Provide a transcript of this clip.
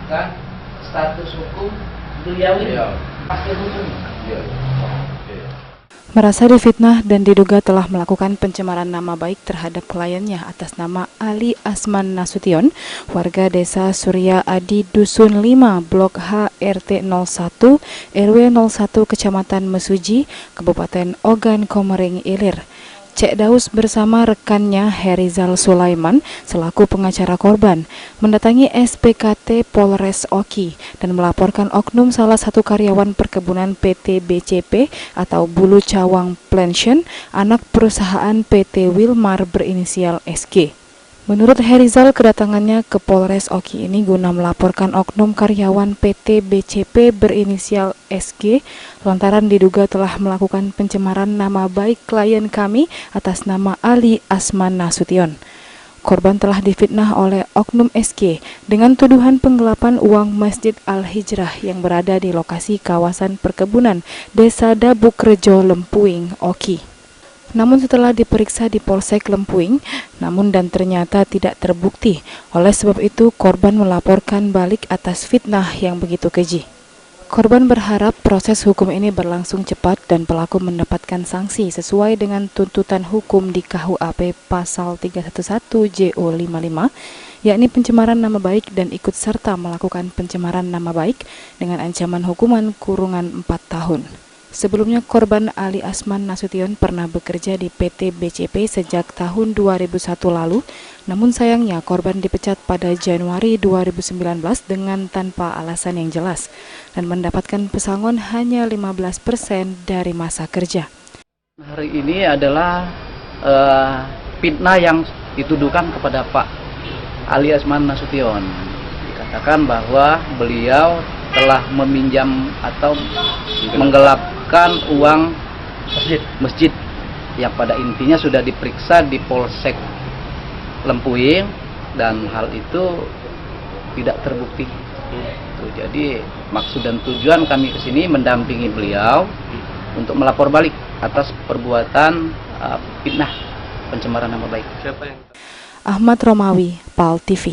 menetapkan status hukum beliau ini pakai hukum. Merasa difitnah dan diduga telah melakukan pencemaran nama baik terhadap kliennya atas nama Ali Asman Nasution, warga desa Surya Adi Dusun 5, Blok H, RT 01, RW 01, Kecamatan Mesuji, Kabupaten Ogan Komering Ilir. Cek Daus bersama rekannya Herizal Sulaiman selaku pengacara korban mendatangi SPKT Polres Oki dan melaporkan oknum salah satu karyawan perkebunan PT BCP atau Bulu Cawang Plantation, anak perusahaan PT Wilmar berinisial SG. Menurut Herizal, kedatangannya ke Polres Oki ini guna melaporkan oknum karyawan PT BCP berinisial SG lantaran diduga telah melakukan pencemaran nama baik klien kami atas nama Ali Asman Nasution. Korban telah difitnah oleh oknum SG dengan tuduhan penggelapan uang Masjid Al-Hijrah yang berada di lokasi kawasan perkebunan Desa Dabukrejo, Lempuing, Oki. Namun setelah diperiksa di Polsek Lempuing, ternyata tidak terbukti. Oleh sebab itu, korban melaporkan balik atas fitnah yang begitu keji. Korban berharap proses hukum ini berlangsung cepat dan pelaku mendapatkan sanksi sesuai dengan tuntutan hukum di KUHP Pasal 311 JO 55, yakni pencemaran nama baik dan ikut serta melakukan pencemaran nama baik dengan ancaman hukuman kurungan 4 tahun. Sebelumnya, korban Ali Asman Nasution pernah bekerja di PT BCP sejak tahun 2001 lalu, namun sayangnya korban dipecat pada Januari 2019 dengan tanpa alasan yang jelas dan mendapatkan pesangon hanya 15% dari masa kerja. Hari ini adalah fitnah yang dituduhkan kepada Pak Ali Asman Nasution. Dikatakan bahwa beliau telah meminjam atau menggelapkan uang masjid yang pada intinya sudah diperiksa di Polsek Lempuing dan hal itu tidak terbukti. Jadi maksud dan tujuan kami ke sini mendampingi beliau untuk melapor balik atas perbuatan fitnah pencemaran nama baik. Ahmad Romawi, PAL TV.